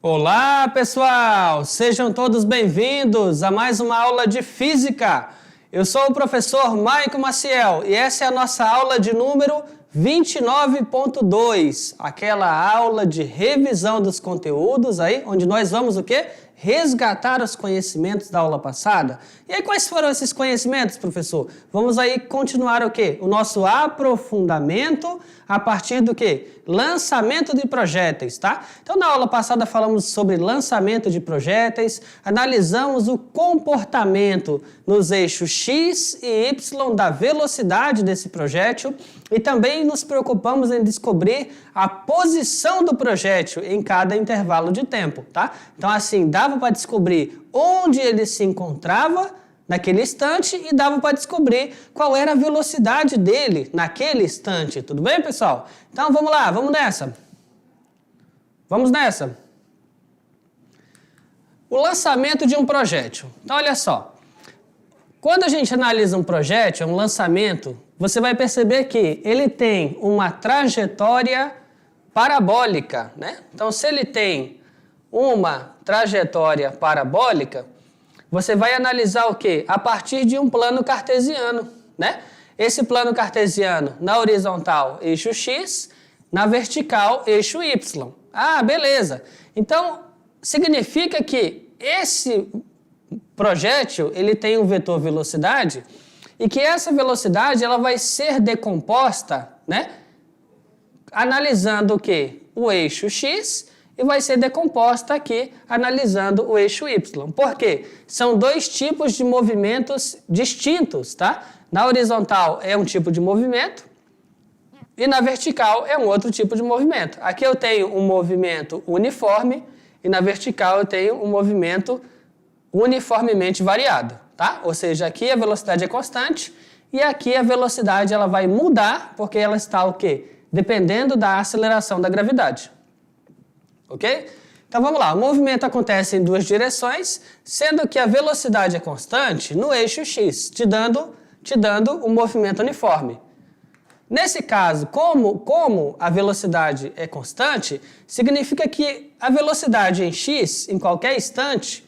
Olá, pessoal! Sejam todos bem-vindos a mais uma aula de Física. Eu sou o professor Maico Maciel e essa é a nossa aula de número 29.2, aquela aula de revisão dos conteúdos aí, onde nós vamos o quê? Resgatar os conhecimentos da aula passada. E aí, quais foram esses conhecimentos, professor? Vamos aí continuar o quê? O nosso aprofundamento a partir do quê? Lançamento de projéteis, tá? Então, na aula passada falamos sobre lançamento de projéteis, analisamos o comportamento nos eixos X e Y da velocidade desse projétil e também nos preocupamos em descobrir a posição do projétil em cada intervalo de tempo, tá? Então, assim, dava para descobrir onde ele se encontrava naquele instante e dava para descobrir qual era a velocidade dele naquele instante. Tudo bem, pessoal? Então, vamos lá, vamos nessa. Vamos nessa. O lançamento de um projétil. Então, olha só. Quando a gente analisa um projétil, um lançamento, você vai perceber que ele tem uma trajetória parabólica, né? Então, se ele tem uma trajetória parabólica, você vai analisar o quê? A partir de um plano cartesiano, né? Esse plano cartesiano, na horizontal, eixo X, na vertical, eixo Y. Ah, beleza. Então, significa que esse projétil, ele tem um vetor velocidade e que essa velocidade, ela vai ser decomposta, né? Analisando o quê? O eixo X e vai ser decomposta aqui, analisando o eixo Y. Por quê? São dois tipos de movimentos distintos, tá? Na horizontal é um tipo de movimento e na vertical é um outro tipo de movimento. Aqui eu tenho um movimento uniforme e na vertical eu tenho um movimento uniformemente variado, tá? Ou seja, aqui a velocidade é constante e aqui a velocidade ela vai mudar porque ela está o quê? Dependendo da aceleração da gravidade. Ok? Então vamos lá, o movimento acontece em duas direções, sendo que a velocidade é constante no eixo X, te dando um movimento uniforme. Nesse caso, como a velocidade é constante, significa que a velocidade em X, em qualquer instante,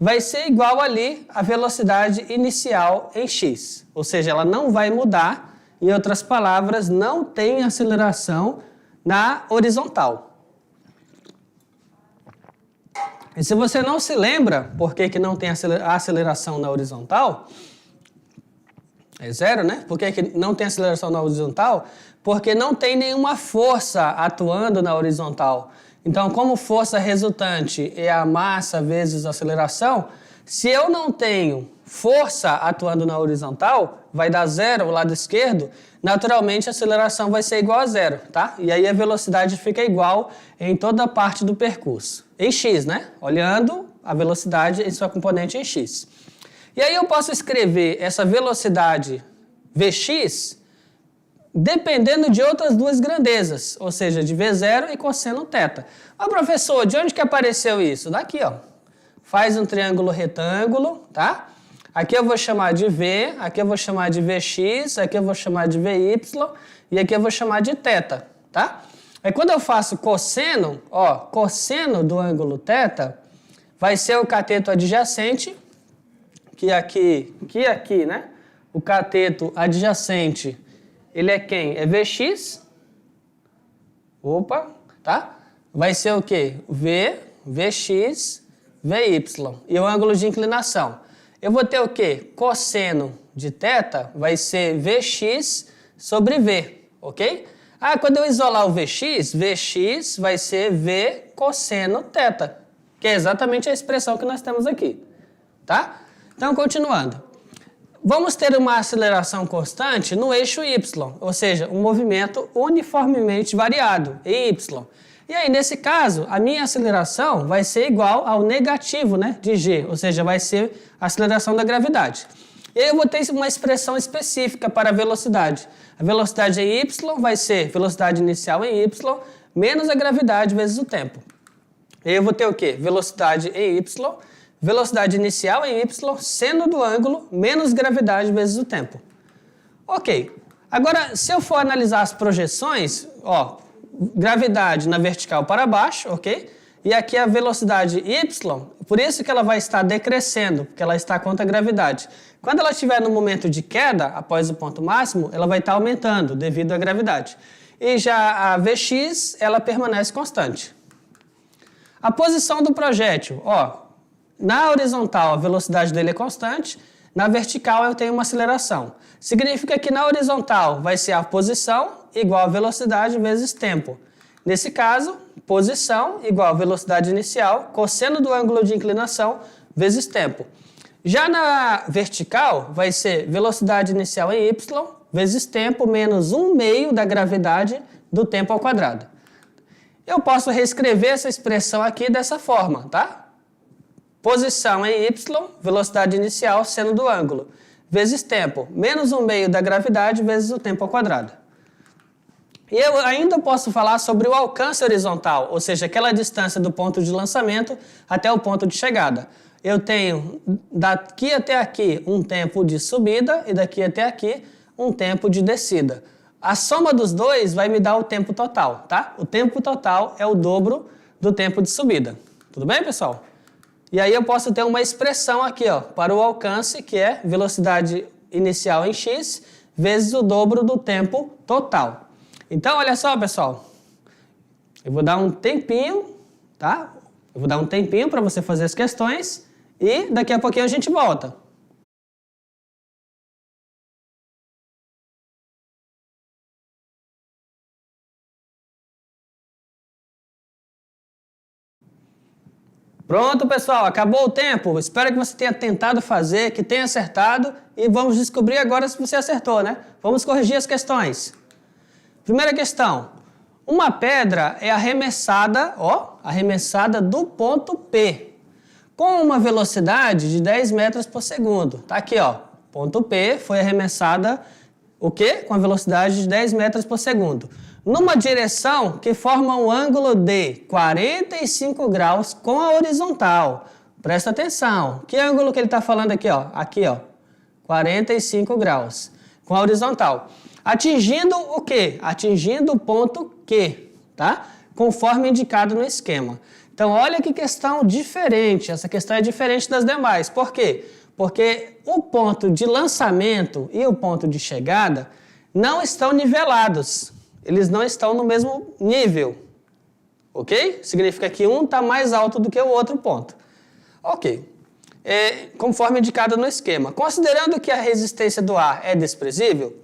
vai ser igual ali à velocidade inicial em X. Ou seja, ela não vai mudar, em outras palavras, não tem aceleração na horizontal. E se você não se lembra por que não tem aceleração na horizontal, é zero, né? Por que não tem aceleração na horizontal? Porque não tem nenhuma força atuando na horizontal. Então, como força resultante é a massa vezes a aceleração, se eu não tenho força atuando na horizontal, vai dar zero ao lado esquerdo, naturalmente a aceleração vai ser igual a zero, tá? E aí a velocidade fica igual em toda a parte do percurso. Em x, né? Olhando a velocidade em sua componente em x. E aí eu posso escrever essa velocidade Vx dependendo de outras duas grandezas, ou seja, de V0 e cosseno θ. Ó, professor, de onde que apareceu isso? Daqui, ó. Faz um triângulo retângulo, tá? Aqui eu vou chamar de V, aqui eu vou chamar de Vx, aqui eu vou chamar de Vy e aqui eu vou chamar de θ, tá? Aí quando eu faço cosseno, ó, cosseno do ângulo θ vai ser o cateto adjacente, que aqui, né? O cateto adjacente, ele é quem? É Vx. Opa, tá? Vai ser o quê? V, Vx, Vy. E o ângulo de inclinação. Eu vou ter o quê? Cosseno de θ vai ser Vx sobre V, ok? Ah, quando eu isolar o Vx vai ser V cosseno θ, que é exatamente a expressão que nós temos aqui, tá? Então, continuando. Vamos ter uma aceleração constante no eixo Y, ou seja, um movimento uniformemente variado, em Y. E aí, nesse caso, a minha aceleração vai ser igual ao negativo, né, de g, ou seja, vai ser a aceleração da gravidade. E aí eu vou ter uma expressão específica para a velocidade. A velocidade em y vai ser velocidade inicial em y menos a gravidade vezes o tempo. E aí eu vou ter o quê? Velocidade em y, velocidade inicial em y, seno do ângulo menos gravidade vezes o tempo. Ok. Agora, se eu for analisar as projeções, ó, gravidade na vertical para baixo, ok? e aqui a velocidade y, por isso que ela vai estar decrescendo, porque ela está contra a gravidade. Quando ela estiver no momento de queda, após o ponto máximo, ela vai estar aumentando devido à gravidade. E já a Vx, ela permanece constante. A posição do projétil, na horizontal a velocidade dele é constante, na vertical eu tenho uma aceleração. Significa que na horizontal vai ser a posição igual a velocidade vezes tempo. Nesse caso, posição igual a velocidade inicial, cosseno do ângulo de inclinação vezes tempo. Já na vertical, vai ser velocidade inicial em y vezes tempo menos 1/2 da gravidade do tempo ao quadrado. Eu posso reescrever essa expressão aqui dessa forma, tá? Posição em y, velocidade inicial, seno do ângulo, vezes tempo, menos 1/2 da gravidade vezes o tempo ao quadrado. E eu ainda posso falar sobre o alcance horizontal, ou seja, aquela distância do ponto de lançamento até o ponto de chegada. Eu tenho daqui até aqui um tempo de subida e daqui até aqui um tempo de descida. A soma dos dois vai me dar o tempo total, tá? O tempo total é o dobro do tempo de subida. Tudo bem, pessoal? E aí eu posso ter uma expressão aqui, para o alcance, que é velocidade inicial em x, vezes o dobro do tempo total. Então, olha só, pessoal. Eu vou dar um tempinho, tá? Eu vou dar um tempinho para você fazer as questões e daqui a pouquinho a gente volta. Pronto, pessoal, acabou o tempo. Espero que você tenha tentado fazer, que tenha acertado e vamos descobrir agora se você acertou, né? Vamos corrigir as questões. Primeira questão. Uma pedra é arremessada do ponto P com uma velocidade de 10 metros por segundo. Tá aqui, ponto P foi arremessada o quê? Com a velocidade de 10 metros por segundo. Numa direção que forma um ângulo de 45 graus com a horizontal. Presta atenção. Que ângulo que ele está falando aqui? Aqui, 45 graus com a horizontal. Atingindo o quê? Atingindo o ponto Q, tá? Conforme indicado no esquema. Então, olha que questão diferente. Essa questão é diferente das demais. Por quê? Porque o ponto de lançamento e o ponto de chegada não estão nivelados. Eles não estão no mesmo nível, ok? Significa que um está mais alto do que o outro ponto. Ok. Conforme indicado no esquema. Considerando que a resistência do ar é desprezível,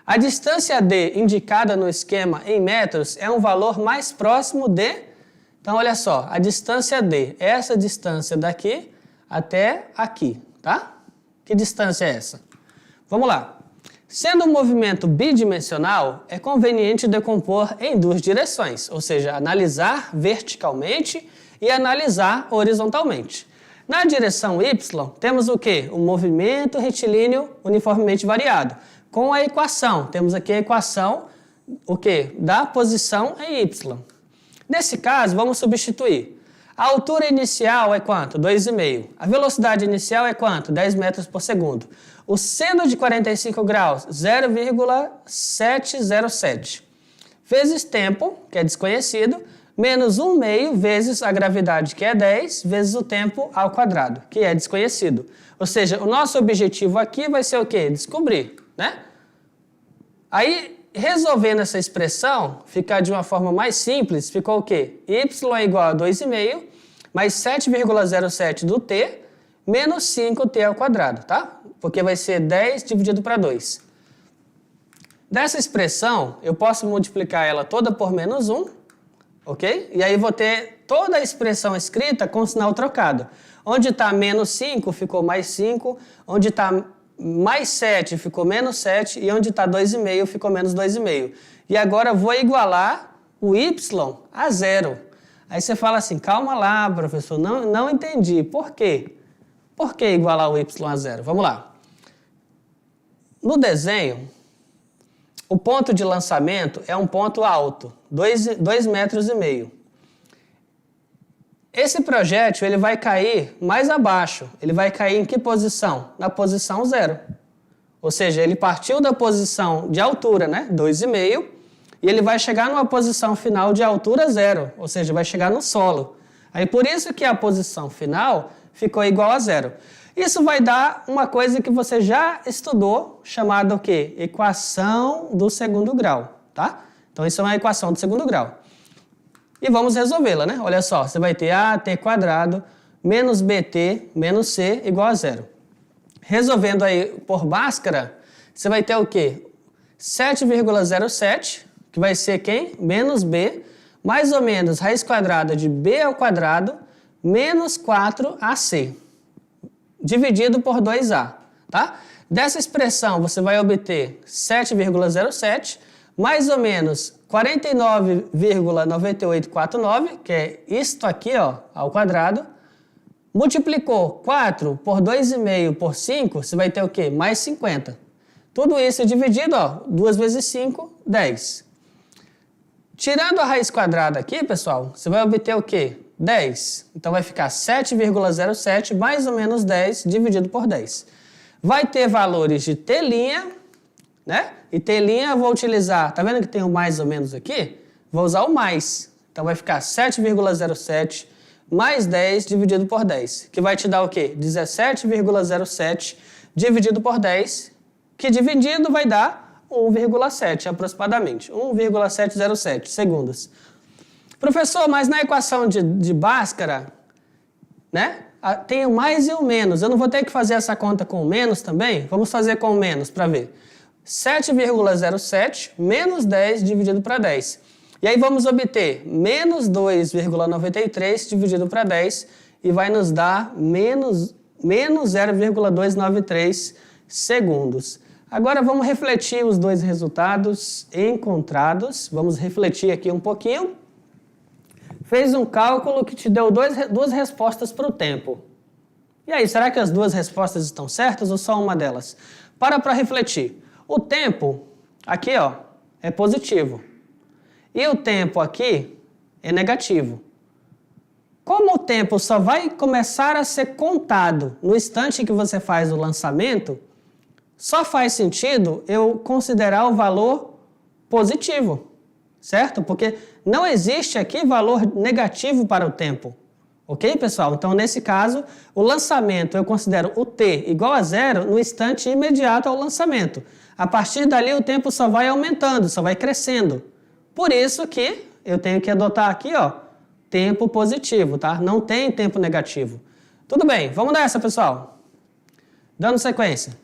a distância D indicada no esquema em metros é um valor mais próximo de... Então, olha só, a distância D, essa distância daqui até aqui, tá? Que distância é essa? Vamos lá. Sendo um movimento bidimensional, é conveniente decompor em duas direções, ou seja, analisar verticalmente e analisar horizontalmente. Na direção Y, temos o quê? Um movimento retilíneo uniformemente variado. Com a equação, temos aqui a equação, o quê? Da posição em Y. Nesse caso, vamos substituir. A altura inicial é quanto? 2,5. A velocidade inicial é quanto? 10 metros por segundo. O seno de 45 graus, 0,707. Vezes tempo, que é desconhecido, menos 1/2 vezes a gravidade, que é 10, vezes o tempo ao quadrado, que é desconhecido. Ou seja, o nosso objetivo aqui vai ser o quê? Descobrir, né? Aí, resolvendo essa expressão, ficar de uma forma mais simples, ficou o quê? Y é igual a 2,5 mais 7,07 do t menos 5t ao quadrado, tá? Porque vai ser 10 dividido para 2. Dessa expressão, eu posso multiplicar ela toda por menos 1, ok? E aí vou ter toda a expressão escrita com sinal trocado. Onde está menos 5 ficou mais 5, onde está mais 7 ficou menos 7 e onde está 2,5 ficou menos 2,5. E agora vou igualar o y a zero. Aí você fala assim, calma lá, professor, não entendi. Por quê? Por que igualar o y a zero? Vamos lá. No desenho, o ponto de lançamento é um ponto alto, 2,5 metros. Esse projétil ele vai cair mais abaixo. Ele vai cair em que posição? Na posição 0. Ou seja, ele partiu da posição de altura, né? 2,5, e ele vai chegar numa posição final de altura zero, ou seja, vai chegar no solo. Aí por isso que a posição final ficou igual a zero. Isso vai dar uma coisa que você já estudou, chamada o quê? Equação do segundo grau, tá? Então isso é uma equação do segundo grau. E vamos resolvê-la, né? Olha só, você vai ter AT² menos BT menos C igual a zero. Resolvendo aí por Bhaskara, você vai ter o quê? 7,07, que vai ser quem? Menos B, mais ou menos raiz quadrada de B ao quadrado, menos 4AC, dividido por 2A, tá? Dessa expressão, você vai obter 7,07, mais ou menos 49,9849, que é isto aqui, ó, ao quadrado. Multiplicou 4 por 2,5 por 5, você vai ter o quê? Mais 50. Tudo isso dividido, ó, 2 vezes 5, 10. Tirando a raiz quadrada aqui, pessoal, você vai obter o quê? 10. Então vai ficar 7,07 mais ou menos 10 dividido por 10. Vai ter valores de t', né? E t' eu vou utilizar, tá vendo que tem o mais ou menos aqui? Vou usar o mais. Então vai ficar 7,07 mais 10 dividido por 10, que vai te dar o quê? 17,07 dividido por 10, que dividido vai dar 1,7 aproximadamente, 1,707 segundos. Professor, mas na equação de Bhaskara, né, tem o mais e o menos. Eu não vou ter que fazer essa conta com o menos também? Vamos fazer com o menos para ver. 7,07 menos 10 dividido para 10. E aí vamos obter menos 2,93 dividido para 10 e vai nos dar menos 0,293 segundos. Agora vamos refletir os dois resultados encontrados. Vamos refletir aqui um pouquinho. Fez um cálculo que te deu duas respostas para o tempo. E aí, será que as duas respostas estão certas ou só uma delas? Para refletir. O tempo, aqui ó, é positivo. E o tempo aqui é negativo. Como o tempo só vai começar a ser contado no instante que você faz o lançamento, só faz sentido eu considerar o valor positivo, certo? Porque não existe aqui valor negativo para o tempo. Ok, pessoal? Então, nesse caso, o lançamento eu considero o t igual a zero no instante imediato ao lançamento. A partir dali, o tempo só vai aumentando, só vai crescendo. Por isso que eu tenho que adotar aqui, ó, tempo positivo, tá? Não tem tempo negativo. Tudo bem, vamos nessa, pessoal. Dando sequência.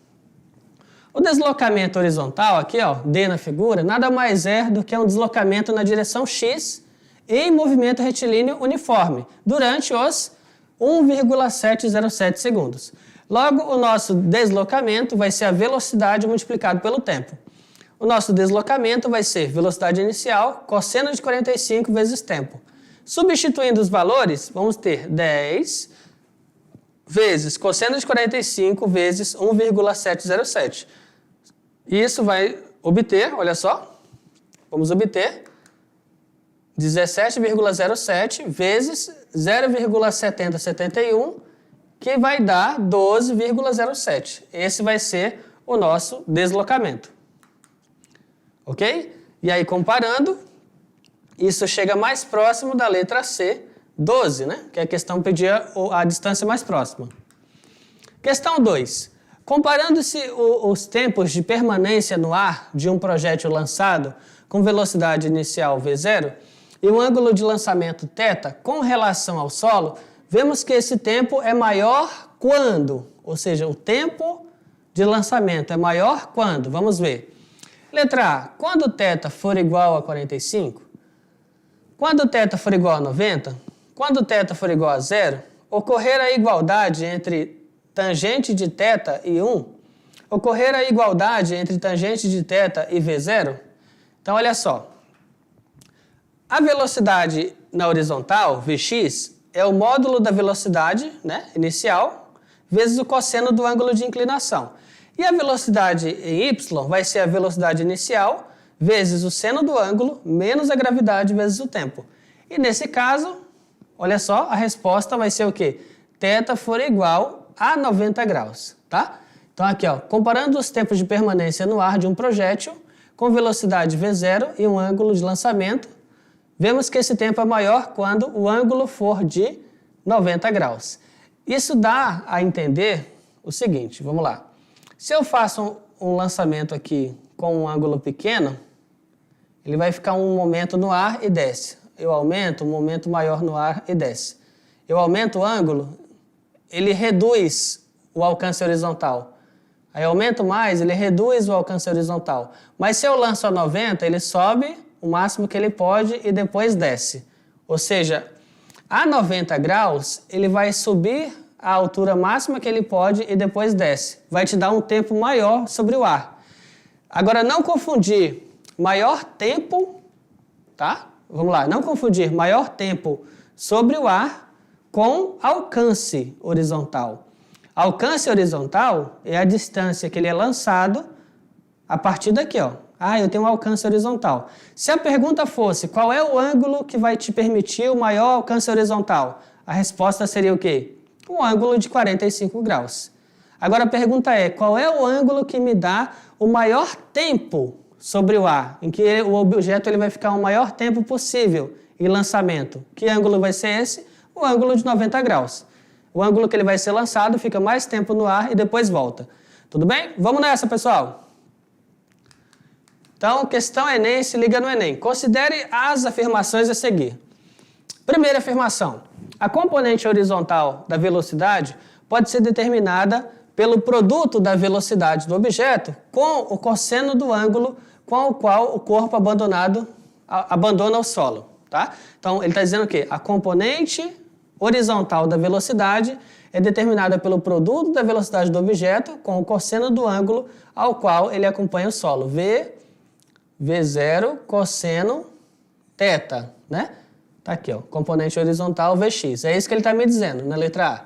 O deslocamento horizontal, aqui, ó, D na figura, nada mais é do que um deslocamento na direção X em movimento retilíneo uniforme, durante os 1,707 segundos. Logo, o nosso deslocamento vai ser a velocidade multiplicado pelo tempo. O nosso deslocamento vai ser velocidade inicial, cosseno de 45 vezes tempo. Substituindo os valores, vamos ter 10 vezes cosseno de 45 vezes 1,707. Isso vai obter, olha só, vamos obter 17,07 vezes 0,7071, que vai dar 12,07. Esse vai ser o nosso deslocamento. Ok? E aí, comparando, isso chega mais próximo da letra C, 12, né? Que a questão pedia a distância mais próxima. Questão 2. Comparando-se os tempos de permanência no ar de um projétil lançado com velocidade inicial V0 e o ângulo de lançamento θ com relação ao solo, vemos que esse tempo é maior quando? Ou seja, o tempo de lançamento é maior quando? Vamos ver. Letra A. Quando θ for igual a 45? Quando θ for igual a 90? Quando θ for igual a 0? Ocorrer a igualdade entre tangente de θ e 1? Ocorrer a igualdade entre tangente de θ e V0? Então, olha só. A velocidade na horizontal, Vx, é o módulo da velocidade, né, inicial, vezes o cosseno do ângulo de inclinação. E a velocidade em y vai ser a velocidade inicial vezes o seno do ângulo menos a gravidade vezes o tempo. E nesse caso, olha só, a resposta vai ser o quê? θ for igual a 90 graus, tá? Então aqui, ó, comparando os tempos de permanência no ar de um projétil com velocidade V0 e um ângulo de lançamento. Vemos que esse tempo é maior quando o ângulo for de 90 graus. Isso dá a entender o seguinte, vamos lá. Se eu faço um lançamento aqui com um ângulo pequeno, ele vai ficar um momento no ar e desce. Eu aumento, um momento maior no ar e desce. Eu aumento o ângulo, ele reduz o alcance horizontal. Aí eu aumento mais, ele reduz o alcance horizontal. Mas se eu lanço a 90, ele sobe o máximo que ele pode e depois desce. Ou seja, a 90 graus, ele vai subir a altura máxima que ele pode e depois desce. Vai te dar um tempo maior sobre o ar. Agora, não confundir maior tempo, tá? Vamos lá, não confundir maior tempo sobre o ar com alcance horizontal. Alcance horizontal é a distância que ele é lançado a partir daqui, ó. Eu tenho um alcance horizontal. Se a pergunta fosse qual é o ângulo que vai te permitir o maior alcance horizontal, a resposta seria o quê? Um ângulo de 45 graus. Agora a pergunta é, qual é o ângulo que me dá o maior tempo sobre o ar, em que o objeto ele vai ficar o maior tempo possível em lançamento? Que ângulo vai ser esse? O ângulo de 90 graus. O ângulo que ele vai ser lançado fica mais tempo no ar e depois volta. Tudo bem? Vamos nessa, pessoal! Então, questão Enem, se liga no Enem. Considere as afirmações a seguir. Primeira afirmação. A componente horizontal da velocidade pode ser determinada pelo produto da velocidade do objeto com o cosseno do ângulo com o qual o corpo abandona o solo. Tá? Então, ele está dizendo o quê? A componente horizontal da velocidade é determinada pelo produto da velocidade do objeto com o cosseno do ângulo ao qual ele acompanha o solo. V0 cosseno θ, né? Tá aqui, ó, componente horizontal Vx. É isso que ele está me dizendo na letra A.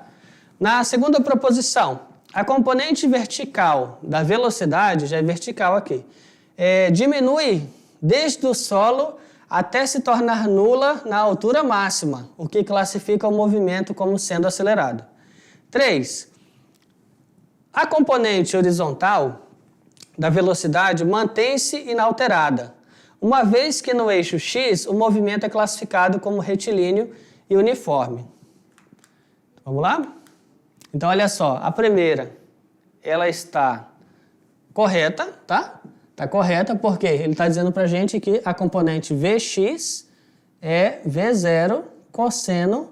Na segunda proposição, a componente vertical da velocidade, já é vertical aqui, diminui desde o solo até se tornar nula na altura máxima, o que classifica o movimento como sendo acelerado. 3. A componente horizontal da velocidade mantém-se inalterada, uma vez que no eixo x o movimento é classificado como retilíneo e uniforme. Vamos lá? Então, olha só, a primeira, ela está correta, tá? Está correta porque ele está dizendo para a gente que a componente Vx é V0 cosseno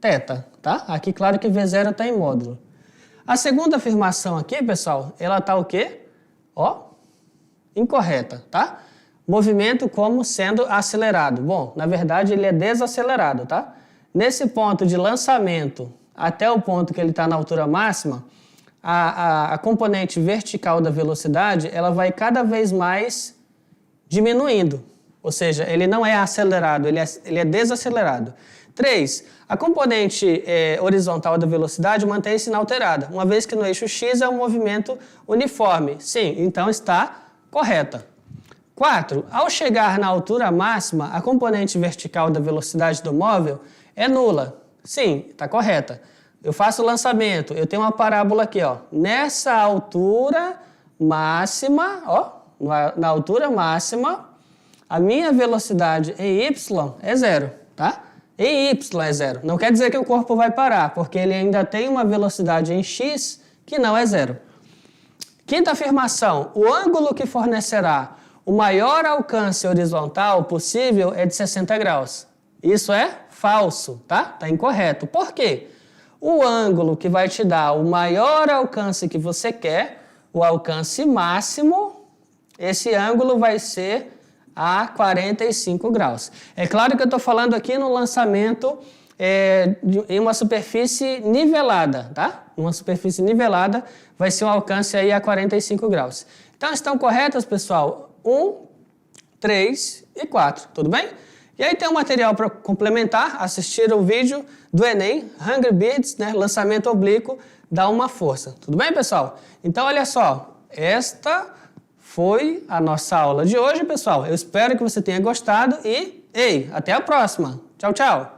θ, tá? Aqui, claro que V0 está em módulo. A segunda afirmação aqui, pessoal, ela está o quê? Incorreta, tá? Movimento como sendo acelerado. Bom, na verdade ele é desacelerado, tá? Nesse ponto de lançamento até o ponto que ele está na altura máxima, a componente vertical da velocidade, ela vai cada vez mais diminuindo. Ou seja, ele não é acelerado, ele é desacelerado. 3. A componente horizontal da velocidade mantém-se inalterada, uma vez que no eixo x é um movimento uniforme. Sim, então está correta. 4. Ao chegar na altura máxima, a componente vertical da velocidade do móvel é nula. Sim, está correta. Eu faço o lançamento, eu tenho uma parábola aqui, ó. Nessa altura máxima, na altura máxima, a minha velocidade em y é zero, tá? Em y é zero. Não quer dizer que o corpo vai parar, porque ele ainda tem uma velocidade em x que não é zero. Quinta afirmação, o ângulo que fornecerá o maior alcance horizontal possível é de 60 graus. Isso é falso, tá? Está incorreto. Por quê? O ângulo que vai te dar o maior alcance que você quer, o alcance máximo, esse ângulo vai ser a 45 graus. É claro que eu estou falando aqui no lançamento em uma superfície nivelada, tá? Uma superfície nivelada vai ser um alcance aí a 45 graus. Então, estão corretas, pessoal? 1, 3 e 4, tudo bem? E aí tem um material para complementar, assistir o vídeo do Enem, Hungry Birds, né, lançamento oblíquo, dá uma força. Tudo bem, pessoal? Então, olha só, esta foi a nossa aula de hoje, pessoal. Eu espero que você tenha gostado e, até a próxima. Tchau, tchau!